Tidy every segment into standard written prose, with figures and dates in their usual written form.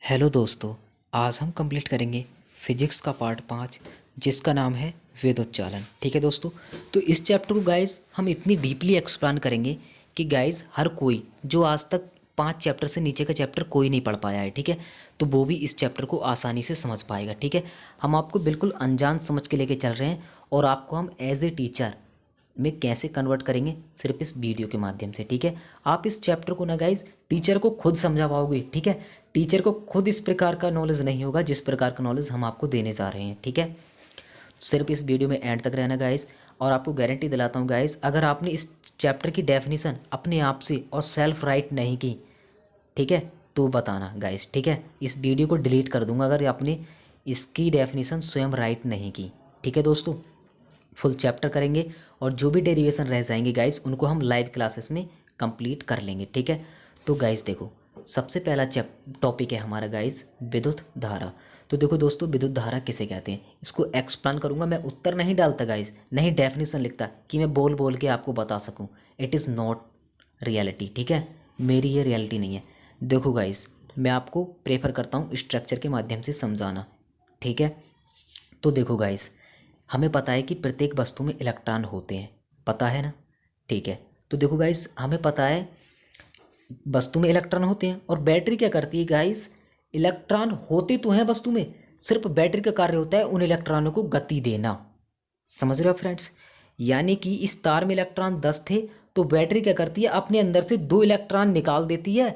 Hello दोस्तों। आज हम कंप्लीट करेंगे फिजिक्स का पार्ट 5 जिसका नाम है वेदोच्चालन। ठीक है दोस्तों, तो इस चैप्टर को गाइस हम इतनी डीपली एक्सप्लेन करेंगे कि गाइस हर कोई जो आज तक 5 चैप्टर से नीचे का चैप्टर कोई नहीं पढ़ पाया है, ठीक है, तो वो भी इस चैप्टर को आसानी से समझ पाएगा। ठीक है, हम आपको बिल्कुल अनजान समझ के लेके चल रहे हैं और आपको हम एज ए टीचर में कैसे कन्वर्ट करेंगे सिर्फ इस वीडियो के माध्यम से। ठीक है, आप इस चैप्टर को ना गाइज टीचर को खुद समझा पाओगे। ठीक है, टीचर को खुद इस प्रकार का नॉलेज नहीं होगा जिस प्रकार का नॉलेज हम आपको देने जा रहे हैं। ठीक है, सिर्फ इस वीडियो में एंड तक रहना गाइज, और आपको गारंटी दिलाता हूँ गाइज, अगर आपने इस चैप्टर की डेफिनेशन अपने आप से और सेल्फ राइट नहीं की, ठीक है, तो बताना गाइज। ठीक है, इस वीडियो को डिलीट कर दूंगा अगर आपने इसकी डेफिनेशन स्वयं राइट नहीं की। ठीक है दोस्तों, फुल चैप्टर करेंगे और जो भी डेरिवेशन रह जाएंगे गाइस उनको हम लाइव क्लासेस में कंप्लीट कर लेंगे। ठीक है, तो गाइस देखो, सबसे पहला टॉपिक है हमारा गाइस विद्युत धारा। तो देखो दोस्तों, विद्युत धारा किसे कहते हैं इसको एक्सप्लेन करूंगा। मैं उत्तर नहीं डालता गाइस, नहीं डेफिनेशन लिखता कि मैं बोल बोल के आपको बता सकूं। It is not reality. ठीक है, मेरी ये रियलिटी नहीं है। देखो गाइस, मैं आपको प्रेफर करता हूँ स्ट्रक्चर के माध्यम से समझाना। ठीक है, तो देखो गाइस, हमें पता है कि प्रत्येक वस्तु में इलेक्ट्रॉन होते हैं, पता है ना। ठीक है, तो देखो गाइस, हमें पता है वस्तु में इलेक्ट्रॉन होते हैं और बैटरी क्या करती है गाइस, इलेक्ट्रॉन होते तो हैं वस्तु में, सिर्फ बैटरी का कार्य होता है उन इलेक्ट्रॉनों को गति देना। समझ रहे हो फ्रेंड्स, यानी कि इस तार में इलेक्ट्रॉन 10 थे तो बैटरी क्या करती है, अपने अंदर से 2 इलेक्ट्रॉन निकाल देती है।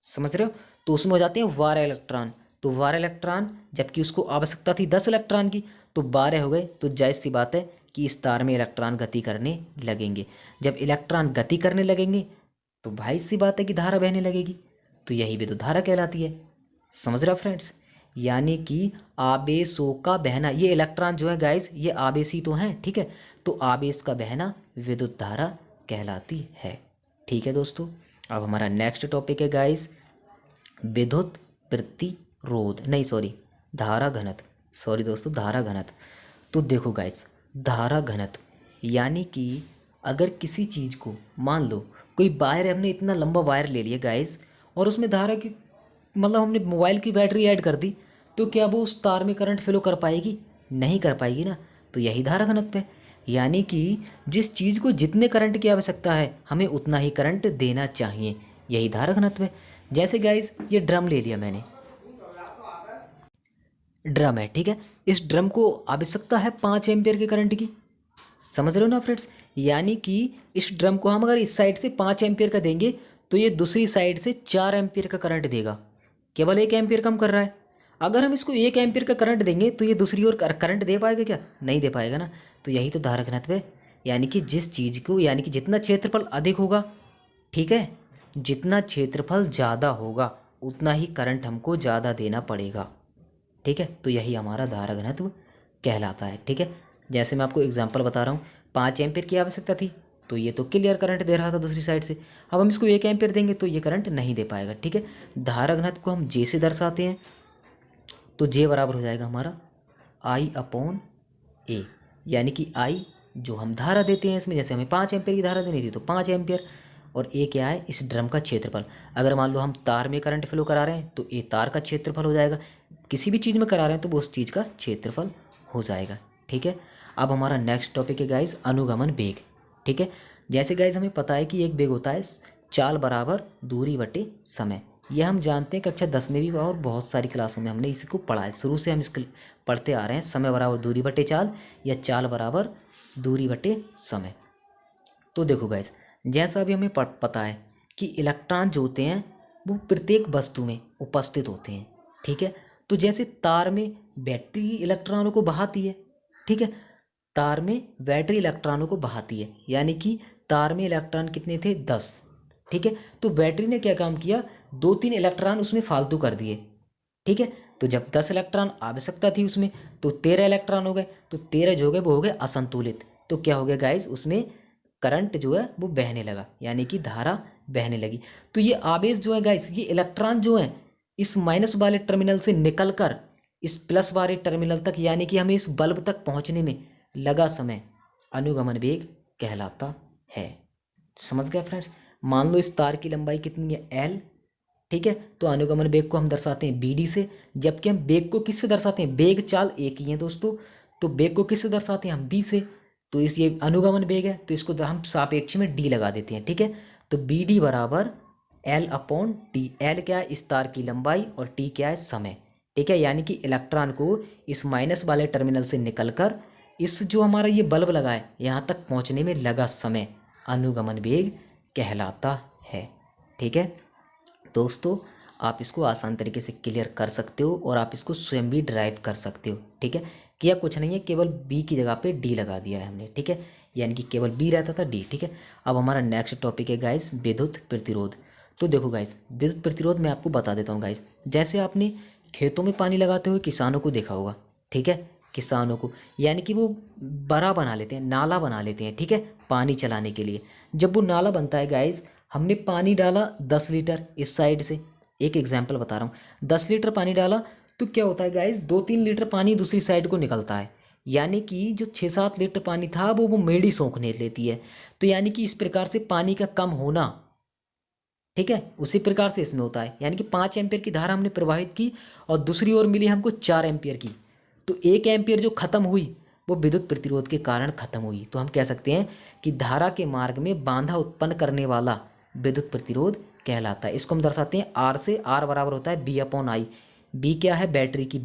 समझ रहे हो, तो उसमें हो जाते हैं 12 इलेक्ट्रॉन। तो 12 इलेक्ट्रॉन, जबकि उसको आवश्यकता थी 10 इलेक्ट्रॉन की, तो 12 हो गए। तो जायज़ सी बात है कि इस तार में इलेक्ट्रॉन गति करने लगेंगे। जब इलेक्ट्रॉन गति करने लगेंगे तो भाई सी बात है कि धारा बहने लगेगी, तो यही विद्युत धारा कहलाती है। समझ रहे हो फ्रेंड्स, यानी कि आवेशों का बहना, ये इलेक्ट्रॉन जो है गाइस ये आवेशी तो हैं। ठीक है, तो आवेश का बहना विद्युत धारा कहलाती है। ठीक है दोस्तों, अब हमारा नेक्स्ट टॉपिक है गाइस विद्युत प्रतिरोध, नहीं सॉरी, धारा घनत्व। सॉरी दोस्तों, धारा घनत्व। तो देखो गाइस, धारा घनत्व यानी कि अगर किसी चीज़ को, मान लो कोई वायर है, हमने इतना लंबा वायर ले लिया गाइस और उसमें धारा की, मतलब हमने मोबाइल की बैटरी ऐड कर दी, तो क्या वो उस तार में करंट फ्लो कर पाएगी? नहीं कर पाएगी ना। तो यही धारा घनत्व है, यानी कि जिस चीज़ को जितने करंट की आवश्यकता है हमें उतना ही करंट देना चाहिए, यही धारा घनत्व है। जैसे गाइस ये ड्रम ले लिया मैंने, ड्रम है, ठीक है, इस ड्रम को आवश्यकता है 5 एम्पियर के करंट की। समझ रहे हो ना फ्रेंड्स, यानी कि इस ड्रम को हम अगर इस साइड से 5 एम्पियर का देंगे तो ये दूसरी साइड से 4 एम्पियर का करंट देगा। केवल 1 एम्पियर कम कर रहा है। अगर हम इसको 1 एम्पियर का करंट देंगे तो ये दूसरी ओर करंट दे पाएगा क्या? नहीं दे पाएगा ना। तो यही तो धारा घनत्व है, यानी कि जिस चीज़ को, यानी कि जितना क्षेत्रफल अधिक होगा, ठीक है, जितना क्षेत्रफल ज़्यादा होगा उतना ही करंट हमको ज़्यादा देना पड़ेगा। ठीक है, तो यही हमारा धारा घनत्व कहलाता है। ठीक है, जैसे मैं आपको एग्जांपल बता रहा हूँ, 5 एम्पियर की आवश्यकता थी तो ये तो क्लियर करंट दे रहा था दूसरी साइड से। अब हम इसको 1 एम्पियर देंगे तो ये करंट नहीं दे पाएगा। ठीक है, धारा घनत्व को हम जे से दर्शाते हैं, तो जे बराबर हो जाएगा हमारा आई अपॉन ए, यानी कि आई जो हम धारा देते हैं इसमें, जैसे हमें 5 एम्पियर की धारा देनी थी तो 5 एम्पियर, और ए क्या है, इस ड्रम का क्षेत्रफल। अगर मान लो हम तार में करंट फ्लो करा रहे हैं तो ए तार का क्षेत्रफल हो जाएगा, किसी भी चीज़ में करा रहे हैं तो वो उस चीज़ का क्षेत्रफल हो जाएगा। ठीक है, अब हमारा नेक्स्ट टॉपिक है गाइस अनुगमन वेग। ठीक है, जैसे गाइस हमें पता है कि एक वेग होता है चाल बराबर दूरी बटे समय। यह हम जानते हैं कक्षा 10 में भी और बहुत सारी क्लासों में हमने इसी को पढ़ा है, शुरू से हम इसको पढ़ते आ रहे हैं। समय बराबर दूरी बटे चाल या चाल बराबर दूरी बटे समय। तो देखो गाइस, जैसा अभी हमें पता है कि इलेक्ट्रॉन जो होते हैं वो प्रत्येक वस्तु में उपस्थित होते हैं। ठीक है, तो जैसे तार में बैटरी इलेक्ट्रॉनों को बहाती है, ठीक है, तार में बैटरी इलेक्ट्रॉनों को बहाती है, यानी कि तार में इलेक्ट्रॉन कितने थे, 10। ठीक है, तो बैटरी ने क्या काम किया, 2-3 इलेक्ट्रॉन उसमें फालतू कर दिए। ठीक है, तो जब 10 इलेक्ट्रॉन आवश्यकता थी उसमें तो 13 इलेक्ट्रॉन हो गए, तो 13 जो हो गए वो हो गए असंतुलित। तो क्या हो गया गाइस, उसमें करंट जो है वो बहने लगा, यानी कि धारा बहने लगी। तो ये आवेश जो है गाइस, ये इलेक्ट्रॉन जो है इस माइनस वाले टर्मिनल से निकलकर इस प्लस वाले टर्मिनल तक, यानी कि हमें इस बल्ब तक पहुंचने में लगा समय अनुगमन वेग कहलाता है। समझ गए फ्रेंड्स, मान लो इस तार की लंबाई कितनी है, एल। ठीक है। तो अनुगमन वेग को हम दर्शाते हैं BD से, जबकि हम वेग को किससे दर्शाते हैं, वेग चाल एक ही है दोस्तों, तो वेग को किससे दर्शाते हैं हम B से। तो इस ये अनुगमन वेग है तो इसको हम सापेक्ष में D लगा देते हैं, ठीक है। तो BD बराबर L/T। L क्या है, इस तार की लंबाई, और T क्या है, समय, ठीक है। यानी कि इलेक्ट्रॉन को इस माइनस वाले टर्मिनल से निकलकर इस जो हमारा ये बल्ब लगा है यहाँ तक पहुँचने में लगा समय अनुगमन वेग कहलाता है, ठीक है। दोस्तों आप इसको आसान तरीके से क्लियर कर सकते हो और आप इसको स्वयं भी ड्राइव कर सकते हो, ठीक है। किया कुछ नहीं है, केवल B की जगह पे D लगा दिया है हमने, ठीक है। यानी कि केवल B रहता था, D, ठीक है। अब हमारा नेक्स्ट टॉपिक है गाइस विद्युत प्रतिरोध। तो देखो गाइस, विद्युत प्रतिरोध मैं आपको बता देता हूँ गाइस। जैसे आपने खेतों में पानी लगाते हुए किसानों को देखा होगा, ठीक है, किसानों को, यानी कि वो बड़ा बना लेते हैं, नाला बना लेते हैं, ठीक है, पानी चलाने के लिए। जब वो नाला बनता है गाइस, हमने पानी डाला 10 लीटर इस साइड से, एक एग्जाम्पल बता रहा हूँ, 10 लीटर पानी डाला तो क्या होता है गाइस, 2-3 लीटर पानी दूसरी साइड को निकलता है, यानी कि जो 6-7 लीटर पानी था वो मेड़ी सोखने लेती है। तो यानी कि इस प्रकार से पानी का कम होना, ठीक है, उसी प्रकार से इसमें होता है। यानी कि 5 एम्पियर की धारा हमने प्रवाहित की और दूसरी ओर मिली हमको 4 एम्पियर की, तो 1 एम्पियर जो खत्म हुई वो विद्युत प्रतिरोध के कारण खत्म हुई। तो हम कह सकते हैं कि धारा के मार्ग में बाधा उत्पन्न करने वाला विद्युत प्रतिरोध कहलाता है। इसको हम दर्शाते हैं R से। R बराबर होता है B/I। B क्या है, बैटरी की